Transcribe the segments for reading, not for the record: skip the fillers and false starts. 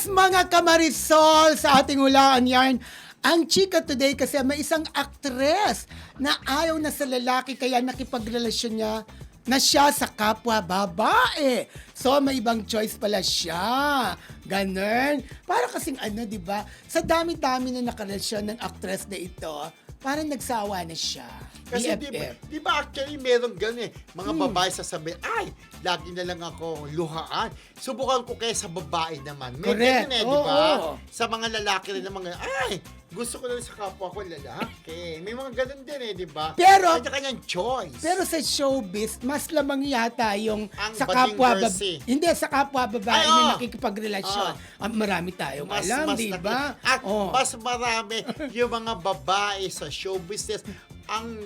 Yes, mga kamarisol, sa ating hulaan yarn, ang chika today kasi may isang aktres na ayaw na sa lalaki kaya nakipagrelasyon niya na siya sa kapwa babae. So, may ibang choice pala siya. Ganun. Para kasing ano, di ba? Sa dami-dami na nakarelasyon ng aktres na ito, parang nagsawa na siya. Kasi BFF. di ba actually meron gano'n eh. Mga babae sasabihin, ay, lagi na lang ako luhaan. Subukan ko kaya sa babae naman. May Correct. ganun eh, di ba? Oo. Sa mga lalaki rin naman, ay, gusto ko lang sa kapwa ko lalaki. May mga ganun din eh, di ba? Pero- kanya-kanyang choice. Pero sa showbiz, mas lamang yata yung Ang sa bading kapwa jersey. hindi sa kapwa babae Ay, na oo. nakikipagrelasyon. Marami tayong alam, di ba? At Oh. mas marami yung mga babae sa show business ang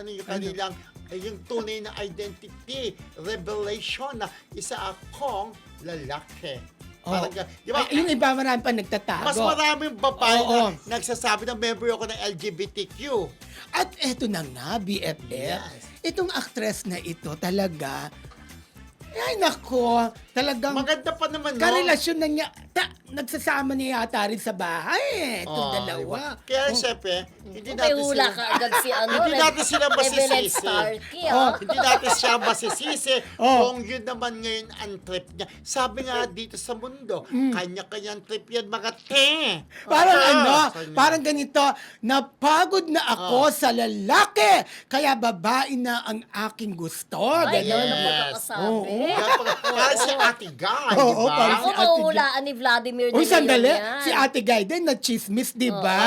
yung kanilang yung tunay na identity, revelation na isa akong lalaki. Oh. Parang, di ba? Ay, yung iba marami pa nagtatago. Mas maraming babae Oo. na nagsasabi na member ako ng LGBTQ. At eto na nga, BFF. Yes. Itong actress na ito talaga, ay nako, talagang Maganda pa naman, no? karelasyon na niya, nagsasama niya yata rin sa bahay itong Oh, dalawa. diba? Kaya syempre, hindi May natin hula sila... ka agad si ano. Hindi natin sila Evelyn masisisi. Starkey, Oh. Hindi natin siya masisisi Oh. kung yun naman ngayon ang trip niya. Sabi nga dito sa mundo, kanya-kanyang trip yan mga te. Parang ano, Sabi niya. parang ganito, napagod na ako sa lalaki, kaya babae na ang aking gusto. Ay, Ganon. ano Yes. pagkakasabi? Parang si Ate Guy, di Oo, ba? parang Ako si Ate mahuhulaan ni Vladimir Uy, de Leon sandali, yan. si Ate Guy din na chismis, di ba?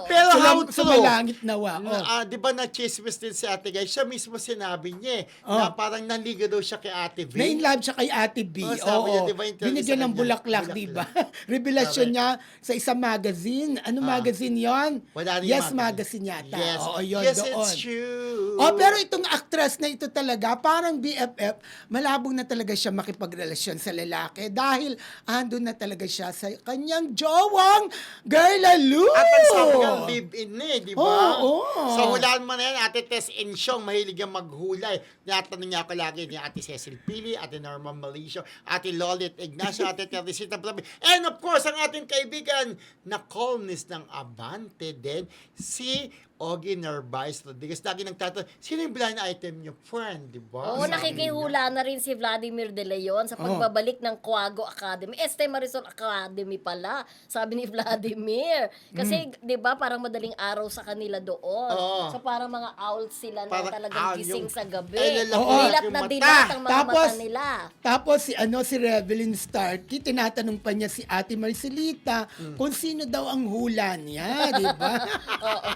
Pero how true? Sumalangit nawa. Di ba na-chismis din si Ate Guy? Siya mismo sinabi niya na parang naligo daw siya kay Ate V. Na in love siya kay Ate B. Oh, sabi niya, Oo. di ba, interview Binigyan sa ng kanya? bulaklak, di ba? Revelasyon Sabi. niya sa isang magazine. Ano magazine yon? Wala rin Yes, magazine. magazine yata. Yes, Oo, yun yes doon. it's true. Oh, pero itong actress na ito talaga, parang BFF, malabong na talaga siya makipagrelasyon sa lalaki dahil andun na talaga siya sa kanyang jowang Girl Lalo. At ang sabi nga, live-in na eh, di ba? Oo. So, hulaan mo na yan, Ate Tess Insyong, mahilig yung maghulay. Tinatanong niya ako lagi ni Ate Cecil Pili, Ate Norma Malicio, Ate Lolit Ignacio, Ate Teresita Brabi, and of course, ang ating kaibigan na columnist ng Abante din, si Ogie Narvaez Rodriguez. Lagi nagtatanong, sino yung blind item niyo? Friend, di ba? Oo, Sabi nakikihula na rin si Vladimir de Leon sa pagbabalik ng Quago Academy. Este Marisol Academy pala, sabi ni Vladimir. Kasi, di ba, parang madaling araw sa kanila doon. Oo. So, parang mga owls sila na Parang talagang owl gising yung- sa gabi. Ay, lalaki Dilat yung na mata. dilat ang mga Tapos, mata nila. Tapos si Revelyn Starkey, tinatanong pa niya si Ate Marcelita kung sino daw ang hula niya, di ba?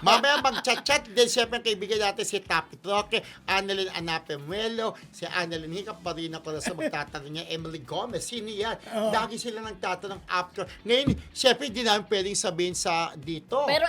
Mamaya mag-chat-chat din siyempre ang kaibigan natin si Tapit Roque, Annalyn Anapemuelo, si Annalyn Hiccup, Marina Corazon, magtatanong niya, Emily Gomez, sino yan? Lagi sila nagtatanong after. Ngayon, siyempre hindi namin pwedeng sabihin sa dito. Pero